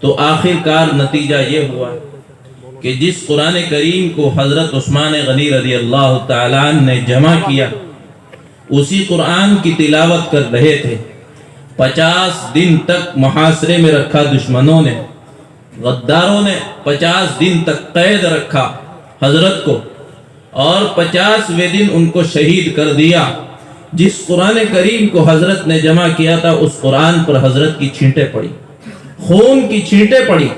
تو آخر کار نتیجہ یہ ہوا کہ جس قرآن کریم کو حضرت عثمان غنی رضی اللہ تعالیٰ عنہ نے جمع کیا، اسی قرآن کی تلاوت کر رہے تھے۔ 50 دن تک محاصرے میں رکھا دشمنوں نے، غداروں نے 50 دن تک قید رکھا حضرت کو، اور 50ویں دن ان کو شہید کر دیا۔ جس قرآن کریم کو حضرت نے جمع کیا تھا، اس قرآن پر حضرت کی چھینٹیں پڑی، خون کی چھینٹیں پڑی،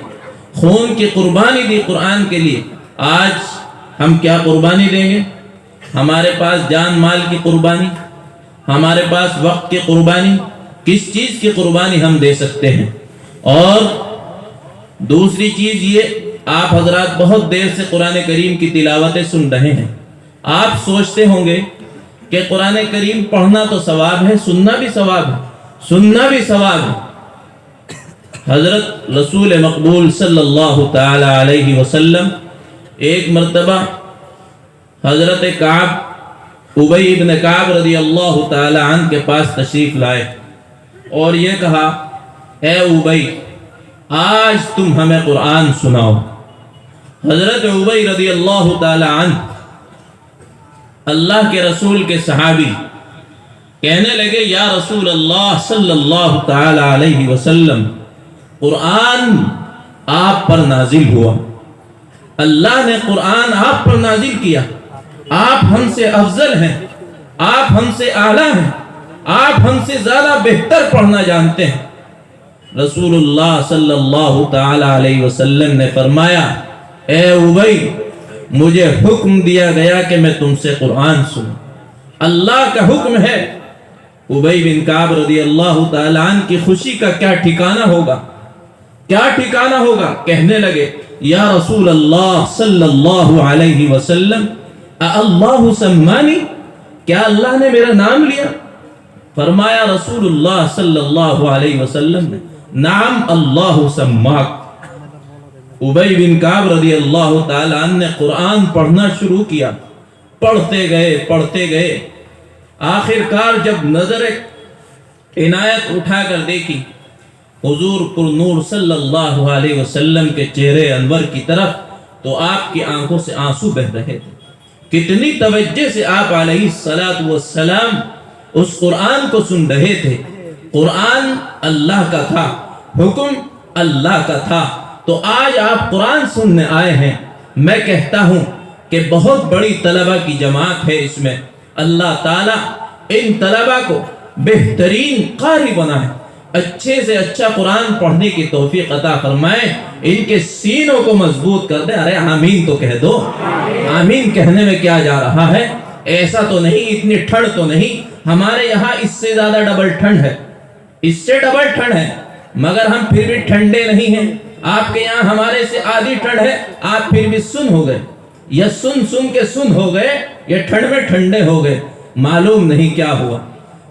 خون کی قربانی دی قرآن کے لیے۔ آج ہم کیا قربانی دیں گے؟ ہمارے پاس جان مال کی قربانی، ہمارے پاس وقت کی قربانی، کس چیز کی قربانی ہم دے سکتے ہیں؟ اور دوسری چیز یہ، آپ حضرات بہت دیر سے قرآن کریم کی تلاوتیں سن رہے ہیں۔ آپ سوچتے ہوں گے کہ قرآن کریم پڑھنا تو ثواب ہے، سننا بھی ثواب ہے، سننا بھی ثواب ہے۔ حضرت رسول مقبول صلی اللہ تعالی علیہ وسلم ایک مرتبہ حضرت ابی ابن کعب رضی اللہ تعالی عنہ کے پاس تشریف لائے اور یہ کہا، اے ابی، آج تم ہمیں قرآن سناؤ۔ حضرت ابی رضی اللہ تعالی عنہ اللہ کے رسول کے صحابی کہنے لگے، یا رسول اللہ صلی اللہ تعالی علیہ وسلم، قرآن آپ پر نازل ہوا، اللہ نے قرآن آپ پر نازل کیا، آپ ہم سے افضل ہیں، آپ ہم سے اعلیٰ ہیں، آپ ہم سے زیادہ بہتر پڑھنا جانتے ہیں۔ رسول اللہ صلی اللہ تعالی علیہ وسلم نے فرمایا، اے ابی، مجھے حکم دیا گیا کہ میں تم سے قرآن سنوں، اللہ کا حکم ہے۔ ابی بن کعب رضی اللہ تعالی عنہ کی خوشی کا کیا ٹھکانہ ہوگا، کیا ٹھکانہ ہوگا؟ کہنے لگے، یا رسول اللہ صلی اللہ علیہ وسلم، اللہ سمانی، کیا اللہ نے میرا نام لیا؟ فرمایا رسول اللہ صلی اللہ علیہ وسلم نے، نعم اللہ سماک۔ ابی بن کعب رضی اللہ تعالی عنہ نے قرآن پڑھنا شروع کیا، پڑھتے گئے، آخر کار جب نظر عنایت اٹھا کر دیکھی حضور پر نور صلی اللہ علیہ وسلم کے چہرے انور کی طرف، تو آپ کی آنکھوں سے آنسو بہہ رہے تھے۔ کتنی توجہ سے آپ علیہ السلام اس قرآن کو سن رہے تھے۔ قرآن اللہ کا تھا، حکم اللہ کا تھا، تو آج آپ قرآن سننے آئے ہیں۔ میں کہتا ہوں کہ بہت بڑی طلبہ کی جماعت ہے اس میں، اللہ تعالیٰ ان طلبہ کو بہترین قاری بنائے، اچھے سے اچھا قرآن پڑھنے کی توفیق عطا فرمائے، ان کے سینوں کو مضبوط کر دے۔ ارے آمین تو کہہ دو، آمین کہنے میں کیا جا رہا ہے؟ ایسا تو نہیں، اتنی ٹھنڈ تو نہیں، ہمارے یہاں اس سے زیادہ ڈبل ٹھنڈ ہے، اس سے ڈبل ٹھنڈ ہے، مگر ہم پھر بھی ٹھنڈے نہیں ہیں۔ آپ کے یہاں ہمارے سے آدھی ٹھنڈ ہے، آپ پھر بھی سن ہو گئے، یا سن کے سن ہو گئے، یا ٹھنڈ میں ٹھنڈے ہو گئے، معلوم نہیں کیا ہوا۔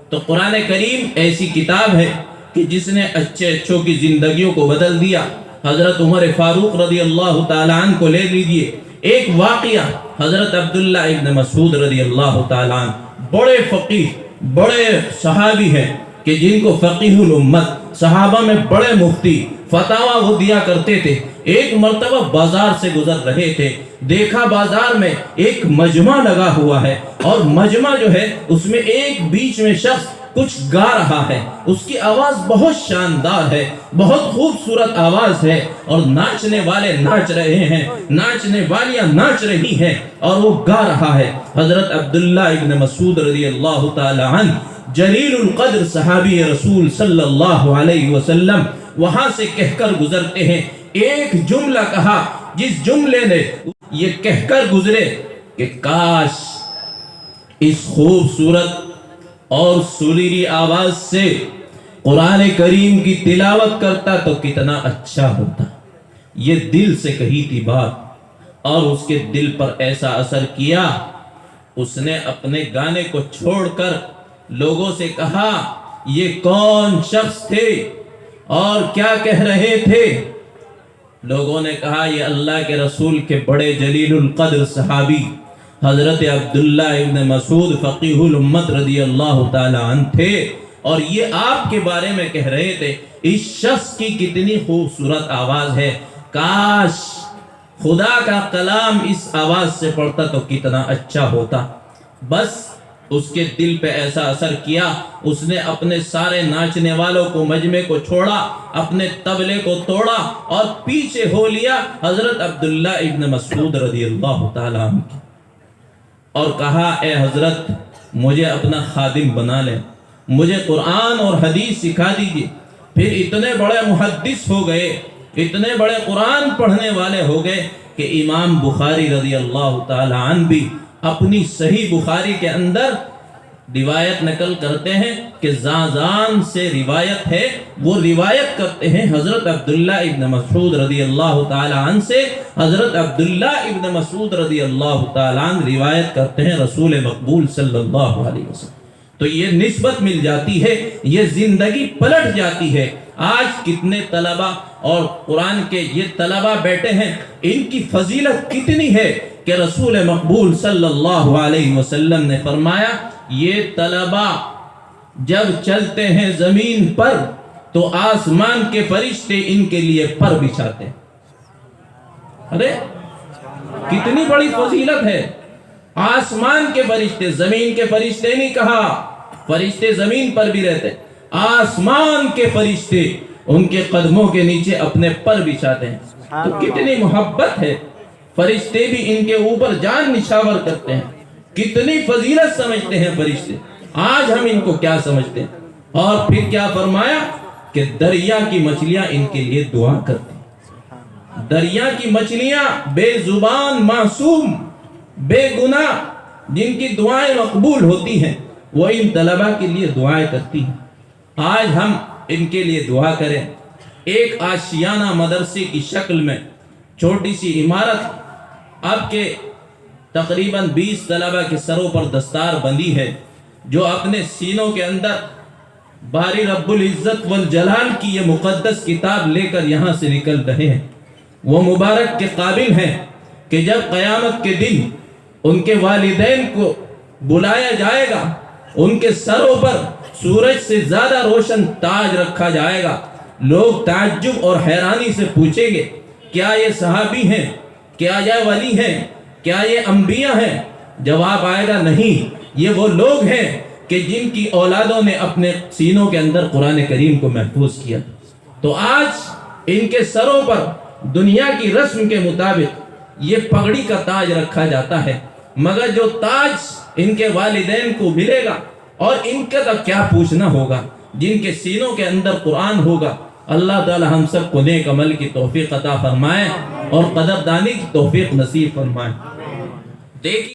تو قرآن کریم ایسی کتاب ہے کہ جس نے اچھوں کی زندگیوں کو بدل دیا۔ حضرت عمر فاروق رضی اللہ تعالیٰ عنہ کو لے لیجئے، ایک واقعہ، حضرت عبداللہ ابن مسعود رضی اللہ تعالیٰ عنہ بڑے فقیہ، بڑے صحابی ہیں کہ جن کو فقیہ الامت، صحابہ میں بڑے مفتی، فتاوہ وہ دیا کرتے تھے۔ ایک مرتبہ بازار سے گزر رہے تھے، دیکھا بازار میں ایک مجمع لگا ہوا ہے، اور مجمع جو ہے اس میں ایک بیچ میں شخص کچھ گا رہا ہے، اس کی آواز بہت شاندار ہے، بہت خوبصورت آواز ہے، اور ناچنے والے ناچ رہے ہیں، ناچنے والیاں ناچ رہی ہیں، اور وہ گا رہا ہے۔ حضرت عبداللہ ابن مسعود رضی اللہ تعالی عنہ، جلیل القدر صحابی رسول صلی اللہ علیہ وسلم، وہاں سے کہہ کر گزرتے ہیں۔ ایک جملہ کہا جس جملے نے یہ کہہ کر گزرے کہ کاش اس خوبصورت اور سریلی آواز سے قرآن کریم کی تلاوت کرتا تو کتنا اچھا ہوتا۔ یہ دل سے کہی تھی بات، اور اس کے دل پر ایسا اثر کیا، اس نے اپنے گانے کو چھوڑ کر لوگوں سے کہا یہ کون شخص تھے اور کیا کہہ رہے تھے؟ لوگوں نے کہا یہ اللہ کے رسول کے بڑے جلیل القدر صحابی حضرت عبداللہ ابن مسعود فقیہ الامت رضی اللہ تعالی عنہ تھے۔ اور یہ آپ کے بارے میں کہہ رہے تھے اس شخص کی کتنی خوبصورت آواز ہے، کاش خدا کا کلام اس آواز سے پڑھتا تو کتنا اچھا ہوتا۔ بس اس کے دل پہ ایسا اثر کیا، اس نے اپنے سارے ناچنے والوں کو، مجمع کو چھوڑا، اپنے طبلے کو توڑا اور پیچھے ہو لیا حضرت عبداللہ ابن مسعود رضی اللہ تعالیٰ عنہ کی، اور کہا اے حضرت مجھے اپنا خادم بنا لیں، مجھے قرآن اور حدیث سکھا دیجیے۔ پھر اتنے بڑے محدث ہو گئے، اتنے بڑے قرآن پڑھنے والے ہو گئے کہ امام بخاری رضی اللہ تعالی عنہ بھی اپنی صحیح بخاری کے اندر روایت نقل کرتے ہیں کہ زازان سے روایت ہے، وہ روایت کرتے ہیں حضرت عبداللہ ابن مسعود رضی اللہ تعالی عنہ سے، حضرت عبداللہ ابن مسعود رضی اللہ تعالی عنہ روایت کرتے ہیں رسول مقبول صلی اللہ علیہ وسلم۔ تو یہ نسبت مل جاتی ہے، یہ زندگی پلٹ جاتی ہے۔ آج کتنے طلبہ اور قرآن کے یہ طلبہ بیٹھے ہیں، ان کی فضیلت کتنی ہے کہ رسول مقبول صلی اللہ علیہ وسلم نے فرمایا یہ طلبہ جب چلتے ہیں زمین پر تو آسمان کے فرشتے ان کے لیے پر بچھاتے ہیں۔ ارے کتنی بڑی فضیلت ہے، آسمان کے فرشتے، زمین کے فرشتے نہیں کہا، فرشتے زمین پر بھی رہتے، آسمان کے فرشتے ان کے قدموں کے نیچے اپنے پر بچھاتے ہیں۔ تو کتنی محبت ہے، فرشتے بھی ان کے اوپر جان نشاور کرتے ہیں، کتنی فضیلت سمجھتے ہیں فرشتے۔ آج ہم ان کو کیا سمجھتے ہیں؟ اور پھر کیا فرمایا کہ دریا کی مچھلیاں ان کے لیے دعا کرتی ہیں۔ دریا کی مچھلیاں بے زبان، معصوم، بے گناہ، جن کی دعائیں مقبول ہوتی ہیں، وہ ان طلبہ کے لیے دعائیں کرتی ہیں۔ آج ہم ان کے لیے دعا کریں۔ ایک آشیانہ مدرسے کی شکل میں چھوٹی سی عمارت، اب کے تقریباً 20 طلبہ کے سروں پر دستار بندی ہے، جو اپنے سینوں کے اندر باری رب العزت والجلال کی یہ مقدس کتاب لے کر یہاں سے نکل رہے ہیں۔ وہ مبارک کے قابل ہیں کہ جب قیامت کے دن ان کے والدین کو بلایا جائے گا، ان کے سروں پر سورج سے زیادہ روشن تاج رکھا جائے گا، لوگ تعجب اور حیرانی سے پوچھیں گے کیا یہ صحابی ہیں، کیا یہ ولی ہیں، کیا یہ انبیاء ہیں؟ جواب آئے گا نہیں، یہ وہ لوگ ہیں کہ جن کی اولادوں نے اپنے سینوں کے اندر قرآن کریم کو محفوظ کیا۔ تو آج ان کے سروں پر دنیا کی رسم کے مطابق یہ پگڑی کا تاج رکھا جاتا ہے، مگر جو تاج ان کے والدین کو ملے گا، اور ان کا تو کیا پوچھنا ہوگا جن کے سینوں کے اندر قرآن ہوگا۔ اللہ تعالی ہم سب کو نیک عمل کی توفیق عطا فرمائے اور قدردانی کی توفیق نصیب فرمائے۔ دیکھیے